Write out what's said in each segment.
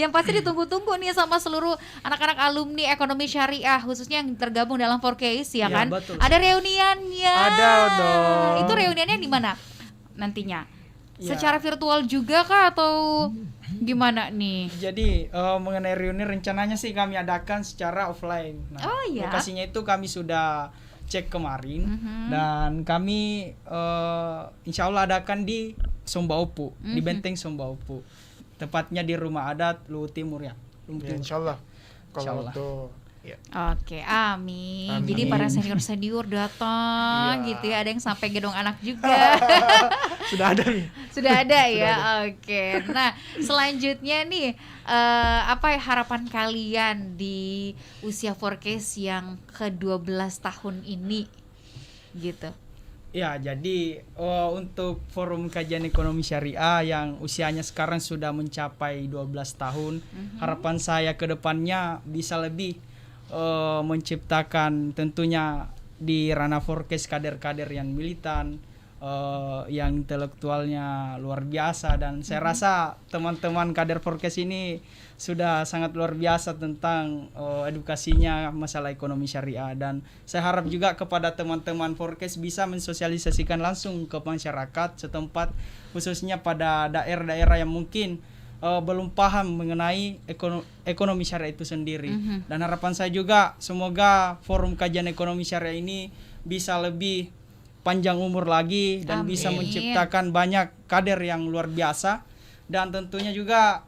Yang pasti ditunggu-tunggu nih sama seluruh anak-anak alumni ekonomi syariah, khususnya yang tergabung dalam 4Case ya kan. Betul, Ada reuniannya. Ada dong. Itu reuniannya di mana nantinya? Ya. Secara virtual juga kah atau gimana nih? Jadi mengenai reuni rencananya sih kami adakan secara offline. Nah, Oh, iya. lokasinya itu kami sudah cek kemarin dan kami insya Allah adakan di Sombaupu, di Benteng Sombaupu. Tepatnya di Rumah Adat Luhut Timur ya. Luhut Ya, Timur. insyaallah. Insya Kalau Allah. tuh ya. Oke, amin. Amin. Jadi para senior-senior datang Iya. gitu ya. Ada yang sampai gedung anak juga. Sudah ada nih. Sudah ada ya. Oke. Nah, selanjutnya nih apa ya harapan kalian di usia 4Case yang ke-12 tahun ini gitu. Ya, jadi untuk Forum Kajian Ekonomi Syariah yang usianya sekarang sudah mencapai 12 tahun, harapan saya ke depannya bisa lebih menciptakan tentunya di ranah 4Case kader-kader yang militan, yang intelektualnya luar biasa, dan saya rasa teman-teman kader 4Case ini sudah sangat luar biasa tentang edukasinya masalah ekonomi syariah, dan saya harap juga kepada teman-teman 4Case bisa mensosialisasikan langsung ke masyarakat setempat, khususnya pada daerah-daerah yang mungkin belum paham mengenai ekonomi syariah itu sendiri. Dan harapan saya juga semoga Forum Kajian Ekonomi Syariah ini bisa lebih panjang umur lagi dan bisa Amin. menciptakan banyak kader yang luar biasa. Dan tentunya juga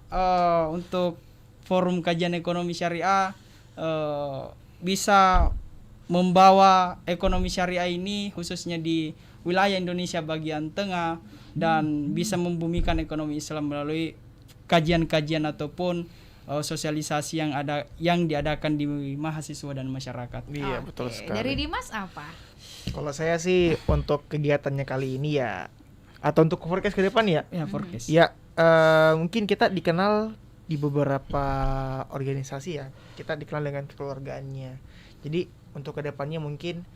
untuk Forum Kajian Ekonomi Syariah bisa membawa ekonomi syariah ini khususnya di wilayah Indonesia bagian tengah dan bisa membumikan ekonomi Islam melalui kajian-kajian ataupun sosialisasi yang diadakan di mahasiswa dan masyarakat. Iya, Oke. betul sekali. Dari Dimas apa? Kalau saya sih untuk kegiatannya kali ini ya, atau untuk 4Case ke depan ya, Ya, 4Case. ya mungkin kita dikenal di beberapa organisasi ya, kita dikenal dengan kekeluargaannya. Jadi untuk kedepannya mungkin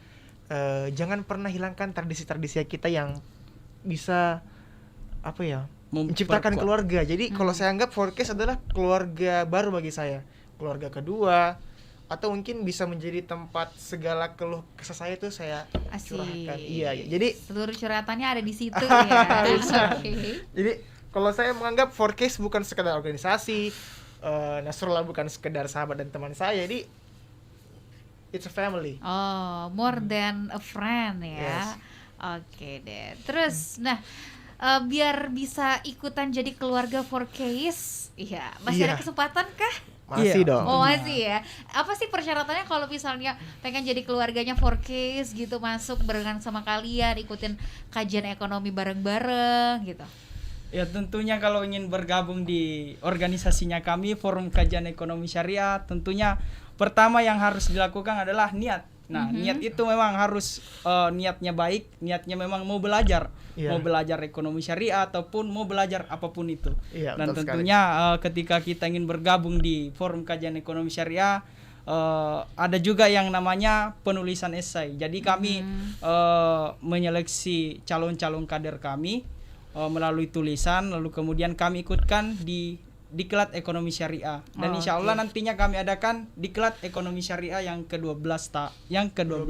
jangan pernah hilangkan tradisi-tradisi kita yang bisa apa ya, menciptakan Memperkuat. keluarga. Jadi kalau saya anggap 4Case adalah keluarga baru bagi saya, keluarga kedua, atau mungkin bisa menjadi tempat segala keluh kesah saya itu saya Asik. curahkan. Iya, jadi Seluruh curhatannya ada di situ ya. Oke. Jadi kalau saya menganggap 4Case bukan sekedar organisasi, Nasrullah bukan sekedar sahabat dan teman saya, jadi it's a family. Oh, more than a friend ya. Yes. Oke deh. Terus, nah, biar bisa ikutan jadi keluarga 4Case, iya, masih ada Iya. kesempatan kah? Masih Iya. dong. Oh, masih ya. Apa sih persyaratannya kalau misalnya pengen jadi keluarganya 4Case gitu, masuk barengan sama kalian, ikutin kajian ekonomi bareng-bareng gitu? Ya, tentunya kalau ingin bergabung di organisasinya kami Forum Kajian Ekonomi Syariah, tentunya pertama yang harus dilakukan adalah niat. Nah, niat itu memang harus niatnya baik, niatnya memang mau belajar, Iya. mau belajar ekonomi syariah ataupun mau belajar apapun itu. Iya, Dan betul tentunya ketika kita ingin bergabung di Forum Kajian Ekonomi Syariah, ada juga yang namanya penulisan esai. Jadi kami menyeleksi calon-calon kader kami melalui tulisan, lalu kemudian kami ikutkan di Diklat Ekonomi Syariah, dan insya Allah nantinya kami adakan Diklat Ekonomi Syariah yang ke-12 yang ke-12.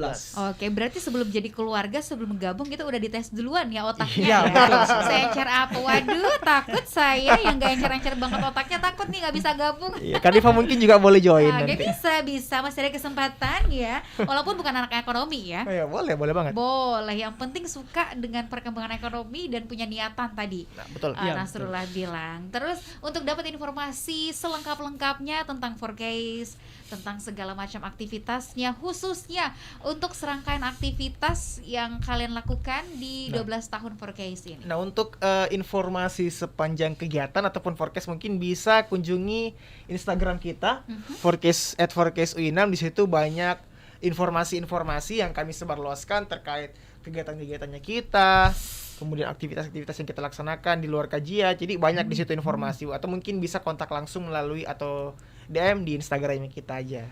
Oke, berarti sebelum jadi keluarga, sebelum gabung kita udah dites duluan ya otaknya Iya, ya. betul. Saya encer apa? Waduh, takut saya yang gak encer-encer banget otaknya, takut nih gak bisa gabung. Iya, Kadifa mungkin juga boleh join Oke, nanti. bisa masih ada kesempatan ya. Walaupun bukan anak ekonomi ya. Oh ya, boleh banget. Boleh, yang penting suka dengan perkembangan ekonomi dan punya niatan tadi. Nah, betul. Iya, Nasrullah bilang. Terus untuk dapat informasi selengkap-lengkapnya tentang 4Case, tentang segala macam aktivitasnya, khususnya untuk serangkaian aktivitas yang kalian lakukan di 12 tahun 4Case ini. Nah, untuk informasi sepanjang kegiatan ataupun 4Case mungkin bisa kunjungi Instagram kita, 4Case @4CaseU6. Di situ banyak informasi-informasi yang kami sebarluaskan terkait kegiatan-kegiatannya kita, kemudian aktivitas-aktivitas yang kita laksanakan di luar kajian. Jadi banyak di situ informasi, atau mungkin bisa kontak langsung melalui atau DM di Instagramnya kita aja.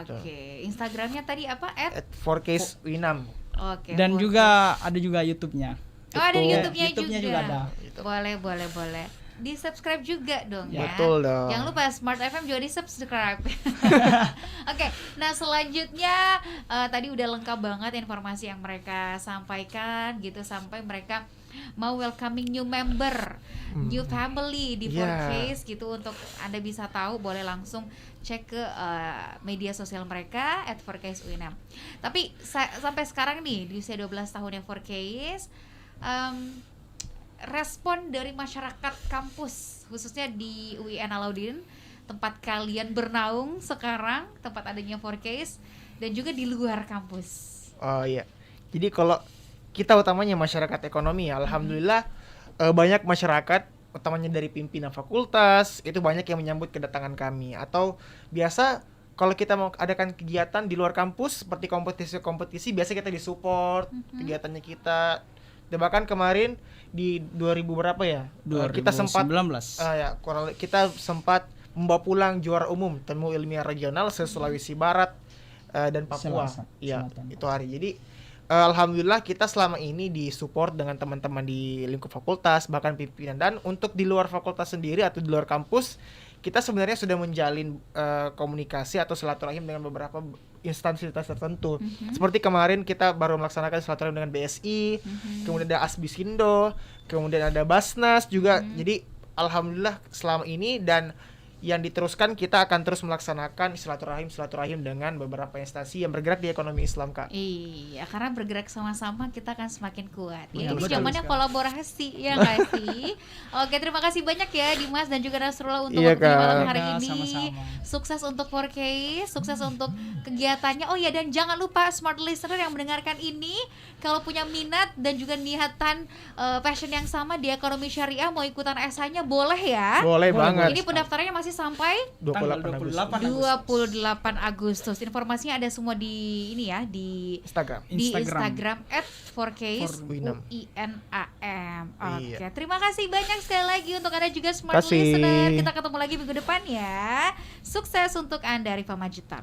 Oke, Instagramnya tadi apa? @4CaseU6. Oke. Dan juga ada juga YouTube-nya. Oh, ada di Betul. YouTube-nya YouTube-nya juga ada. Boleh. di subscribe juga dong Ya. ya. Betul dong. Jangan lupa Smart FM juga di subscribe. Oke, nah selanjutnya tadi udah lengkap banget informasi yang mereka sampaikan gitu, sampai mereka mau welcoming new member, new family di Yeah. 4Case gitu. Untuk Anda bisa tahu boleh langsung cek ke media sosial mereka @4Case UINM. Tapi sampai sekarang nih di usia 12 tahunnya 4Case, respon dari masyarakat kampus khususnya di UIN Alauddin tempat kalian bernaung sekarang, tempat adanya 4Case, dan juga di luar kampus. Oh iya. Jadi kalau kita utamanya masyarakat ekonomi, ya, alhamdulillah banyak masyarakat utamanya dari pimpinan fakultas itu banyak yang menyambut kedatangan kami. Atau biasa kalau kita mau adakan kegiatan di luar kampus seperti kompetisi-kompetisi, biasa kita disupport kegiatannya kita. Dan bahkan kemarin di 2000 berapa ya? 2019. Kita sempat kita sempat membawa pulang juara umum temu ilmiah regional se-Sulawesi Barat dan Papua. Iya, Selatan. itu hari. Jadi alhamdulillah kita selama ini disupport dengan teman-teman di lingkup fakultas, bahkan pimpinan. Dan untuk di luar fakultas sendiri atau di luar kampus, kita sebenarnya sudah menjalin komunikasi atau silaturahim dengan beberapa instansi tertentu. Seperti kemarin kita baru melaksanakan silaturahim dengan BSI, kemudian ada Asbisindo, kemudian ada Basnas juga. Jadi alhamdulillah selama ini, dan yang diteruskan kita akan terus melaksanakan silaturahim dengan beberapa instansi yang bergerak di ekonomi Islam, Kak. Iya, karena bergerak sama-sama kita akan semakin kuat. Ya, ini Betul zamannya sekali. kolaborasi, ya nggak sih? Oke, terima kasih banyak ya Dimas dan juga Nasrullah untuk Iya, waktunya Kak. malam hari Ya, ini. sama-sama. Sukses untuk 4Case, sukses untuk kegiatannya. Oh ya, dan jangan lupa smart listener yang mendengarkan ini, kalau punya minat dan juga niatan passion yang sama di ekonomi syariah, mau ikutan SH-nya boleh ya. Boleh banget. Ini pendaftarannya masih sampai 28 Agustus. 28 Agustus. Informasinya ada semua di ini ya, di Instagram. Instagram @4Case UINAM. UINAM. Oke, Iya. terima kasih banyak sekali lagi untuk Anda juga smart Kasih. listener. Kita ketemu lagi minggu depan ya. Sukses untuk Anda, Rifa Majitan.